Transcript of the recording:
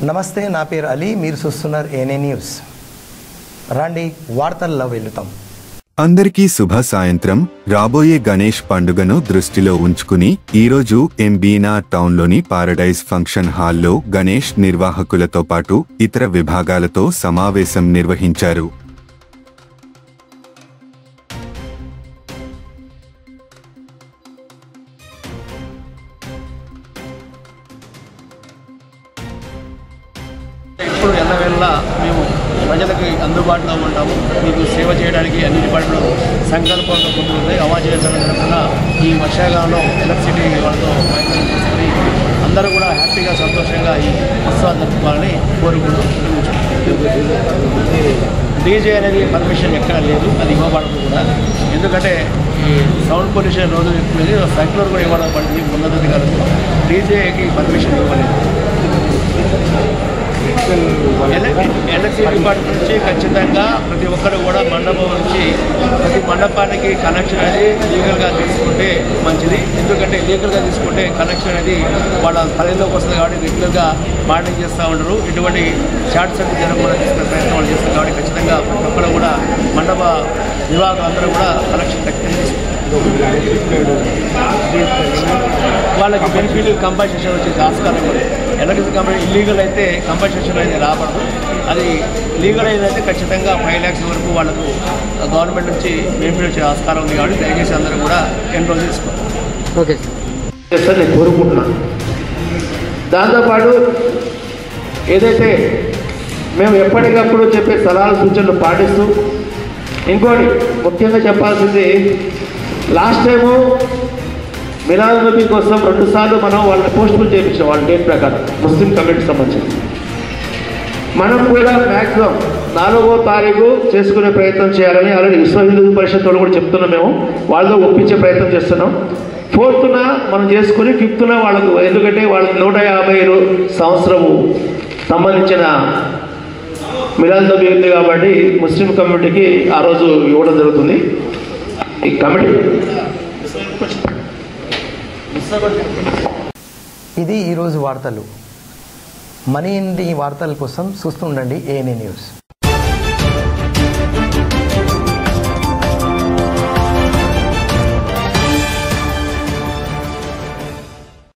నమస్తే, నా పేరు అలీ. మీరు చూస్తున్నారు ఏఎన్ఏ న్యూస్. రండి వార్తల్లో వెళ్తాం. అందరికీ శుభ సాయంత్రం. రాబోయే గణేష్ పండుగను దృష్టిలో ఉంచుకుని ఈరోజు ఎంబీనా టౌన్లోని పారడైజ్ ఫంక్షన్ హాల్లో గణేష్ నిర్వాహకులతో పాటు ఇతర విభాగాలతో సమావేశం నిర్వహించారు. ఇప్పుడు ఎల్లవేళలా మేము ప్రజలకు అందుబాటులో ఉంటాము. మీకు సేవ చేయడానికి అన్ని డిపార్ట్మెంట్లు సంకల్పంతో ముందుంటాయి. అవాజీయ సంఘటన ఈ వర్షాకాలంలో ఎలక్ట్రిసిటీ వాళ్ళతో ప్రయత్నం చేసుకుని అందరూ కూడా హ్యాపీగా సంతోషంగా ఈ ఉత్సవాలు జరుపుకోవాలని కోరుకుంటూ డీజే అనేది పర్మిషన్ ఎక్కడ లేదు, అది ఇవ్వబడదు కూడా. ఎందుకంటే ఈ సౌండ్ పొల్యూషన్ రోజు ఎక్కువ సైక్లోర్ కూడా ఇవ్వడం పడింది. ఉన్నతాధికారులు డీజేకి పర్మిషన్ ఇవ్వలేదు. ఎలక్ట్రిసిటీ డిపార్ట్మెంట్ నుంచి ఖచ్చితంగా ప్రతి ఒక్కరు కూడా మండపం నుంచి ప్రతి మండపానికి కనెక్షన్ అనేది లీగల్గా తీసుకుంటే మంచిది. ఎందుకంటే లీగల్గా తీసుకుంటే కనెక్షన్ అనేది వాళ్ళ పరిధిలోకి వస్తుంది కాబట్టి రెగ్యులర్గా మానిటరింగ్ చేస్తూ ఉంటారు. ఇటువంటి షార్ట్ సర్క్యూట్ జరగకుండా తీసుకునే ప్రయత్నం వాళ్ళు చేస్తారు కాబట్టి ఖచ్చితంగా ప్రతి ఒక్కరు కూడా మండప విభాగం అందరూ కూడా కనెక్షన్ వాళ్ళకి బెనిఫిట్ కంపన్సేషన్ వచ్చేసి ఆస్కారం కూడా. ఎలక్ట్రిసిటీ కంపెనీ ఇల్లీగల్ అయితే కంపన్సేషన్ అనేది రాబడదు. అది లీగల్ అయితే ఖచ్చితంగా 5 lakhs వరకు వాళ్ళకు గవర్నమెంట్ నుంచి బెనిఫిట్ వచ్చే ఆస్కారం ఉంది కాబట్టి దయచేసి అందరూ కూడా ఎన్రోల్ చేసుకోవాలి. ఓకే సార్, నేను కోరుకుంటున్నాను. దాంతోపాటు ఏదైతే మేము ఎప్పటికప్పుడు చెప్పే సలహాలు సూచనలు పాటిస్తూ ఇంకోటి ముఖ్యంగా చెప్పాల్సింది, లాస్ట్ టైము మిలాద్ నబీ కోసం 2 సార్లు మనం వాళ్ళని పోస్ట్పోన్ చేయించాం. వాళ్ళ డేట్ ప్రకారం ముస్లిం కమ్యూనిటీకి సంబంధించి మనం కూడా మ్యాక్సిమం 4వ తారీఖు చేసుకునే ప్రయత్నం చేయాలని ఆల్రెడీ విశ్వ హిందూ పరిషత్ వాళ్ళు కూడా చెప్తున్నాం. మేము వాళ్ళతో ఒప్పించే ప్రయత్నం చేస్తున్నాం. 4th మనం చేసుకుని 5th వాళ్ళకు, ఎందుకంటే వాళ్ళకి 150 సంవత్సరము సంబంధించిన మిలాద్ నబీ ఉంది కాబట్టి ముస్లిం కమ్యూనిటీకి ఆ రోజు ఇవ్వడం జరుగుతుంది. ఈ కమిటీ ఇది ఈరోజు వార్తలు. మనీ ఇంటి వార్తల కోసం చూస్తుండండి ఏఎన్ఏ న్యూస్.